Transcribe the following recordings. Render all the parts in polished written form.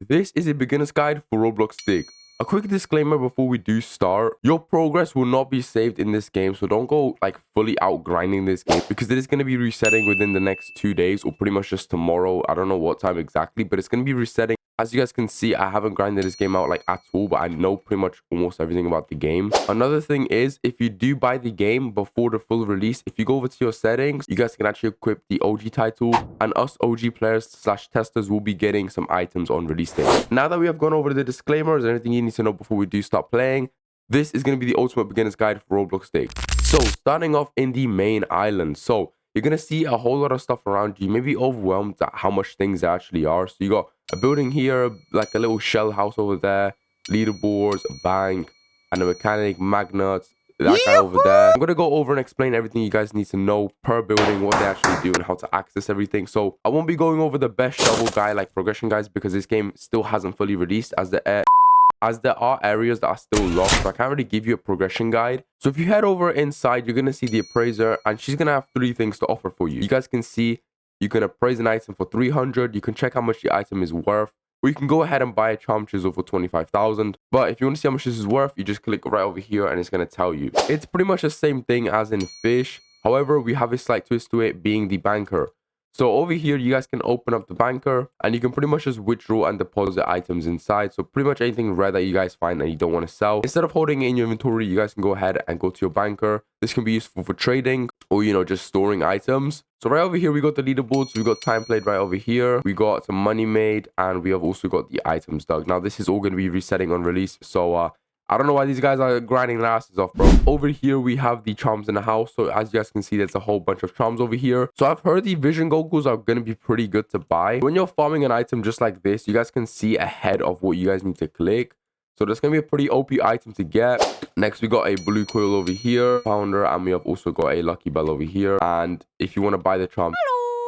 This is a beginner's guide for Roblox Dig. A quick disclaimer before we do start, your progress will not be saved in this game, so don't go like fully out grinding this game because it is going to be resetting within the next 2 days or pretty much just tomorrow. I don't know what time exactly, but it's going to be resetting. As you guys can see, I haven't grinded this game out like at all, but I know pretty much almost everything about the game. Another thing is, if you do buy the game before the full release, if you go over to your settings, you guys can actually equip the OG title, and us OG players slash testers will be getting some items on release day. Now that we have gone over the disclaimers and everything you need to know before we do start playing, this is going to be the ultimate beginner's guide for Roblox Dig. So starting off in the main island. So you're going to see a whole lot of stuff around you. You may be overwhelmed at how much things there actually are. So you got a building here, like a little shell house over there, leaderboards, a bank, and a mechanic, magnets, that guy over there. I'm going to go over and explain everything you guys need to know per building, what they actually do, and how to access everything. So I won't be going over the best shovel guy, like progression guys, because this game still hasn't fully released as there are areas that are still locked, so I can't really give you a progression guide. So if you head over inside, you're going to see the appraiser, and she's going to have 3 things to offer for you. You guys can see you can appraise an item for 300. You can check how much the item is worth, or you can go ahead and buy a charm chisel for 25,000. But if you want to see how much this is worth, you just click right over here and it's going to tell you. It's pretty much the same thing as in fish. However, we have a slight twist to it, being the banker. So over here, you guys can open up the banker and you can pretty much just withdraw and deposit items inside. So pretty much anything rare that you guys find and you don't want to sell, instead of holding it in your inventory, you guys can go ahead and go to your banker. This can be useful for trading or, you know, just storing items. So right over here, we got the leaderboards. We got time played right over here. We got some money made, and we have also got the items dug. Now, this is all going to be resetting on release. So, I don't know why these guys are grinding their asses off, bro. Over here, we have the charms in the house. So as you guys can see, there's a whole bunch of charms over here. So I've heard the vision goggles are going to be pretty good to buy. When you're farming an item just like this, you guys can see ahead of what you guys need to click. So that's going to be a pretty OP item to get. Next, we got a blue coil over here, founder, and we have also got a lucky bell over here. And if you want to buy the charm,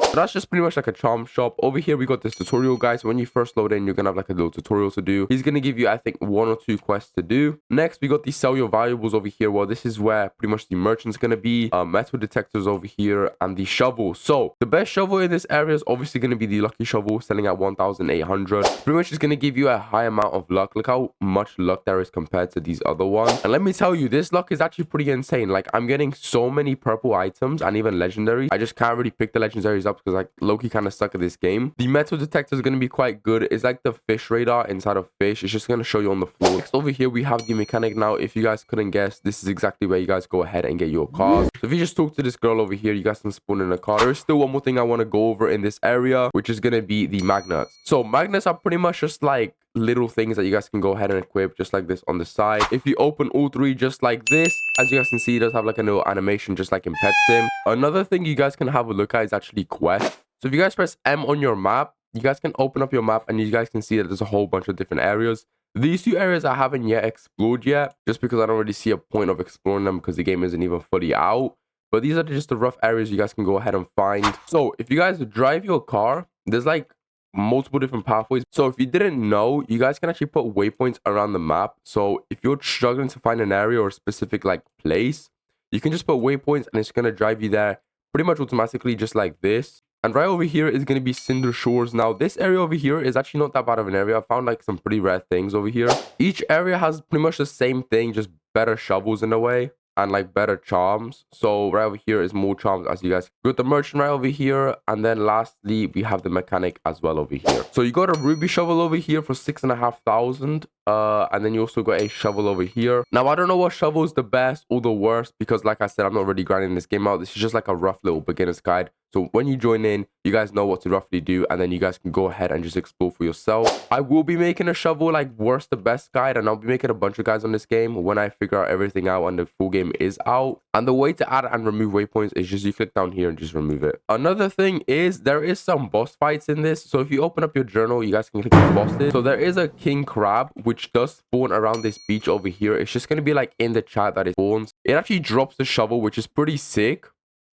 so that's just pretty much like a charm shop. Over here, we got this tutorial, guys. So when you first load in, you're going to have like a little tutorial to do. He's going to give you, I think, 1 or 2 quests to do. Next, we got the sell your valuables over here. Well, this is where pretty much the merchant's going to be. Metal detectors over here and the shovel. So the best shovel in this area is obviously going to be the lucky shovel, selling at 1,800. Pretty much it's going to give you a high amount of luck. Look how much luck there is compared to these other ones. And let me tell you, this luck is actually pretty insane. Like, I'm getting so many purple items and even legendaries. I just can't really pick the legendaries up because like Loki kind of suck at this game. The metal detector is going to be quite good. It's like the fish radar inside of fish. It's just going to show you on the floor. Next over here, we have the mechanic. Now, if you guys couldn't guess, this is exactly where you guys go ahead and get your cars. So if you just talk to this girl over here, you guys can spawn in a car. There is still one more thing I want to go over in this area, which is going to be the magnets. So magnets are pretty much just like little things that you guys can go ahead and equip just like this on the side. If you open all 3 just like this, as you guys can see, it does have like a little animation just like in Pet Sim. Another thing you guys can have a look at is actually quests. So if you guys press M on your map, you guys can open up your map and you guys can see that there's a whole bunch of different areas. These 2 areas I haven't yet explored yet, just because I don't really see a point of exploring them because the game isn't even fully out. But these are just the rough areas you guys can go ahead and find. So if you guys drive your car, there's like multiple different pathways. So if you didn't know, you guys can actually put waypoints around the map. So if you're struggling to find an area or a specific like place, you can just put waypoints and it's going to drive you there pretty much automatically just like this. And right over here is going to be Cinder Shores. Now, this area over here is actually not that bad of an area. I found like some pretty rare things over here. Each area has pretty much the same thing, just better shovels in a way and like better charms. So right over here is more charms, as you guys got the merchant right over here. And then lastly, we have the mechanic as well over here. So you got a ruby shovel over here for 6,500. And then you also got a shovel over here. Now, I don't know what shovel is the best or the worst because like I said, I'm not really grinding this game out. This is just like a rough little beginner's guide. So when you join in, you guys know what to roughly do, and then you guys can go ahead and just explore for yourself. I will be making a shovel like worst to best guide, and I'll be making a bunch of guides on this game when I figure out everything out and the full game is out. And the way to add and remove waypoints is just you click down here and just remove it. Another thing is there is some boss fights in this. So if you open up your journal, you guys can click on bosses. So there is a king crab which does spawn around this beach over here. It's just going to be like in the chat that it spawns. It actually drops the shovel, which is pretty sick.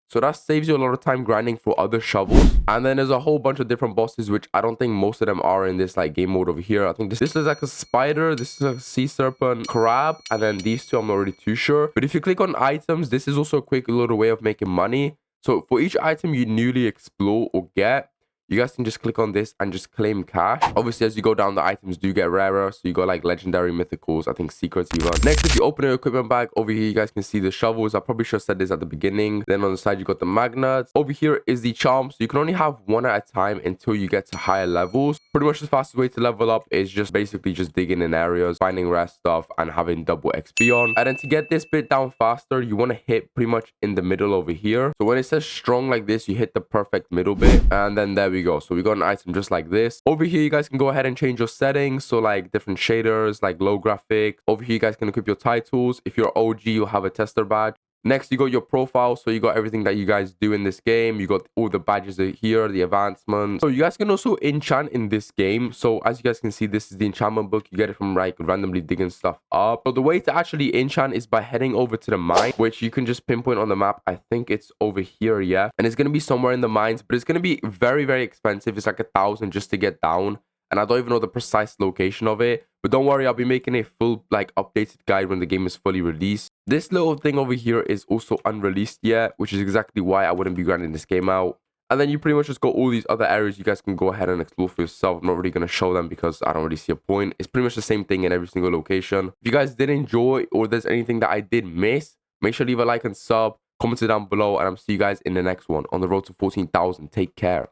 So that saves you a lot of time grinding for other shovels. And then there's a whole bunch of different bosses, which I don't think most of them are in this like game mode over here. I think this is like a spider, this is a sea serpent, crab, and then these 2 I'm not really too sure. But if you click on items, this is also a quick little way of making money. So for each item you newly explore or get, you guys can just click on this and just claim cash. Obviously, as you go down, the items do get rarer. So you got like legendary, mythicals, I think secrets even. Next, if you open your equipment bag, over here, you guys can see the shovels. I probably should have said this at the beginning. Then on the side, you got the magnets. Over here is the charm. So you can only have one at a time until you get to higher levels. Pretty much the fastest way to level up is just basically just digging in areas, finding rare stuff, and having double XP on. And then to get this bit down faster, you want to hit pretty much in the middle over here. So when it says strong like this, you hit the perfect middle bit, and then there we go. So we got an item just like this. Over here, you guys can go ahead and change your settings. So like different shaders, like low graphic. Over here, you guys can equip your titles. If you're OG, you'll have a tester badge. Next, you got your profile. So you got everything that you guys do in this game. You got all the badges here, the advancements. So you guys can also enchant in this game. So as you guys can see, this is the enchantment book. You get it from like randomly digging stuff up. So the way to actually enchant is by heading over to the mine, which you can just pinpoint on the map. I think it's over here, yeah. And it's going to be somewhere in the mines, but it's going to be very, very expensive. It's like 1,000 just to get down. And I don't even know the precise location of it. But don't worry, I'll be making a full, like, updated guide when the game is fully released. This little thing over here is also unreleased yet, which is exactly why I wouldn't be grinding this game out. And then you pretty much just got all these other areas you guys can go ahead and explore for yourself. I'm not really going to show them because I don't really see a point. It's pretty much the same thing in every single location. If you guys did enjoy or there's anything that I did miss, make sure to leave a like and sub, comment it down below, and I'll see you guys in the next one on the road to 14,000. Take care.